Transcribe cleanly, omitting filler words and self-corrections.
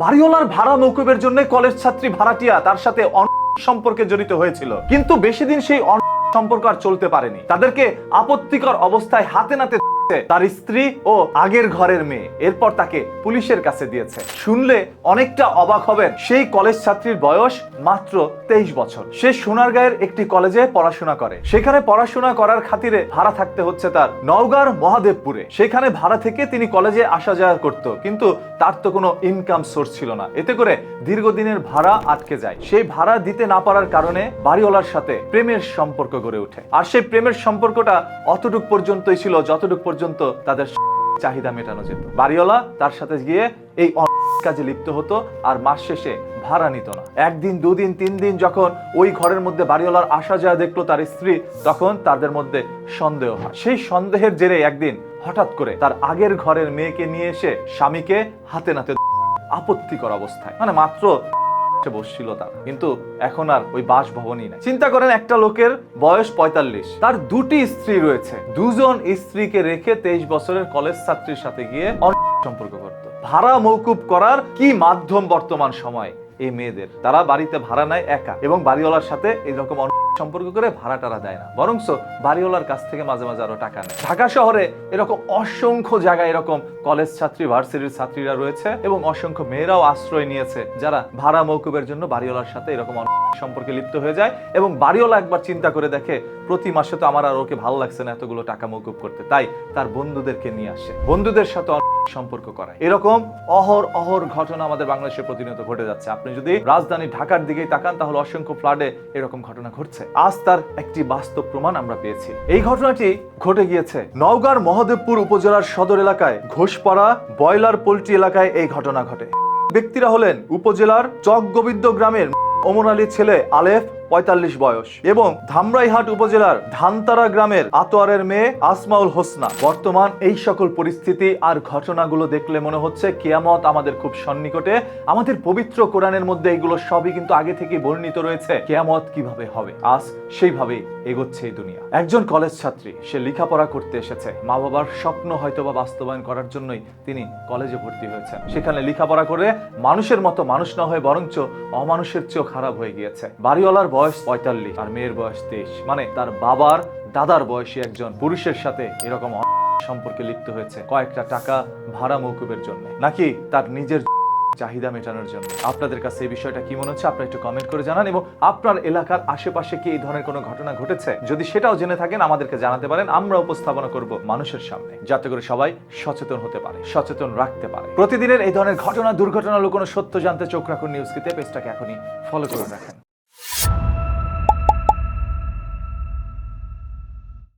বাড়িওয়ালার ভাড়া মওকুফের জন্য কলেজ ছাত্রী ভাড়াটিয়া তার সাথে সম্পর্কে জড়িত হয়েছিল, কিন্তু বেশি দিন সেই সম্পর্ক আর চলতে পারেনি। তাদেরকে আপত্তিকর অবস্থায় হাতে নাতে তার স্ত্রী ও আগের ঘরের মেয়ে, এরপর তাকে পুলিশের কাছে দিয়েছে। শুনলে অনেকটা অবাক হবেন, সেই কলেজ ছাত্রীর বয়স মাত্র 23 বছর। সে সোনারগাঁয়ের একটি কলেজে পড়াশোনা করে। সেখানে পড়াশোনা করার খাতিরে ভাড়া থাকতে হচ্ছে তার নওগাঁর মহাদেবপুরে। সেখানে ভাড়া থেকে তিনি কলেজে আসা যাওয়া করত, কিন্তু তার তো কোনো ইনকাম সোর্স ছিল না। এতে করে দীর্ঘদিনের ভাড়া আটকে যায়। সেই ভাড়া দিতে না পারার কারণে বাড়িওয়ালার সাথে প্রেমের সম্পর্ক গড়ে ওঠে। আর সেই প্রেমের সম্পর্কটা অতটুক পর্যন্তই ছিল যতটুক পর্যন্ত তাদের চাহিদা মেটানো যেত। বাড়িওয়ালা তার সাথে গিয়ে এই কাজে লিপ্ত হতো আর মাস শেষে ভাড়া নিত না। একদিন, দুদিন, 3 দিন যখন ওই ঘরের মধ্যে বাড়িওয়ালার আসা যাওয়া দেখলো তার স্ত্রী, তখন তাদের মধ্যে সন্দেহ হয়। সেই সন্দেহের জেরে একদিন হঠাৎ করে তার আগের ঘরের মেয়েকে নিয়ে এসে স্বামীকে হাতে নাতে আপত্তিকর অবস্থায়, মানে মাত্র বসছিল তারা, কিন্তু এখন আর ওই বাসভবনই নাই। চিন্তা করেন, একটা লোকের বয়স 45, তার 2টি স্ত্রী রয়েছে। 2জন স্ত্রীকে রেখে 23 বছরের কলেজ ছাত্রীর সাথে গিয়ে সম্পর্ক করত। ভাড়া মওকুফ করার কি মাধ্যম বর্তমান সময় এই মেয়েদের? তারা বাড়িতে ভাড়া নেয় একা, এবং বাড়িওয়ালার সাথে এইরকম সম্পর্ক করে ভাড়া টাড়া দেয় না, বরঞ্চ বাড়িওয়ালার কাছ থেকে মাঝে মাঝে আরো টাকা নেয়। ঢাকা শহরে এরকম অসংখ্য জায়গায় এরকম কলেজ ছাত্রী, ভার্সিটির ছাত্রীরা রয়েছে, এবং অসংখ্য মেয়েরাও আশ্রয় নিয়েছে যারা ভাড়া মওকুফের জন্য বাড়িওয়ালার সাথে এরকম সম্পর্কে লিপ্ত হয়ে যায়। এবং বাড়িওয়ালা একবার চিন্তা করে দেখে, প্রতি মাসে তো আমার আর ওকে ভালো লাগছে না এতগুলো টাকা মওকুফ করতে, তাই তার বন্ধুদেরকে নিয়ে আসে, বন্ধুদের সাথে সম্পর্ক করায়। এরকম অহর ঘটনা আমাদের বাংলাদেশে প্রতিনিয়ত ঘটে যাচ্ছে। আপনি যদি রাজধানী ঢাকার দিকেই তাকান, তাহলে অসংখ্য ফ্লাডে এরকম ঘটনা ঘটছে। আজ তার একটি বাস্তব প্রমাণ আমরা পেয়েছি। এই ঘটনাটি ঘটে গিয়েছে নওগাঁর মহাদেবপুর উপজেলার সদর এলাকায় ঘোষপাড়া বয়লার পোল্ট্রি এলাকায়। এই ঘটনা ঘটে। ব্যক্তিরা হলেন উপজেলার চকগোবিন্দ গ্রামের ওমর আলীর ছেলে আলেফ, 45 বয়স, এবং ধামরাইহাট উপজেলার ধানতারা গ্রামের আতোয়ারের মেয়ে আসমাউল হোসনা। বর্তমান এই সকল পরিস্থিতি আর ঘটনাগুলো দেখলে মনে হচ্ছে কিয়ামত আমাদের খুব সন্নিকটে। আমাদের পবিত্র কোরআনের মধ্যে এগুলো সবই কিন্তু আগে থেকে বর্ণিত রয়েছে। কিয়ামত কিভাবে হবে, আজ সেইভাবেই এগোচ্ছে এই দুনিয়া। একজন কলেজ ছাত্রী, সে লেখাপড়া করতে এসেছে। মা বাবার স্বপ্ন হয়তোবা বাস্তবায়ন করার জন্যই তিনি কলেজে ভর্তি হয়েছেন। সেখানে লেখাপড়া করে মানুষের মতো মানুষ না হয়ে বরঞ্চ অমানুষের চেয়েও খারাপ হয়ে গিয়েছে। বাড়িওয়ালার বয়স 45 আর মেয়ের বয়স 23, মানে তার বাবার দাদার বয়সী একজন পুরুষের সাথে এরকম সম্পর্কে লিপ্ত হয়েছে কয়েকটা টাকা ভাড়া মওকুফের জন্য, নাকি তার নিজের চাহিদা মেটানোর জন্য। আপনাদের কাছে এই বিষয়টা কি মনে হচ্ছে আপনারা একটু কমেন্ট করে জানান, এবং আপনার এলাকার আশেপাশে কি এই ধরনের কোনো ঘটনা ঘটেছে, যদি সেটাও জেনে থাকেন আমাদেরকে জানাতে পারেন। আমরা উপস্থাপনা করব মানুষের সামনে, যাতে করে সবাই সচেতন হতে পারে, সচেতন রাখতে পারে। প্রতিদিনের এই ধরনের ঘটনা, দুর্ঘটনা, কোনো সত্য জানতে চোখ রাখুন নিউজ কিতে। পেজটাকে এখনই ফলো করে রাখেন।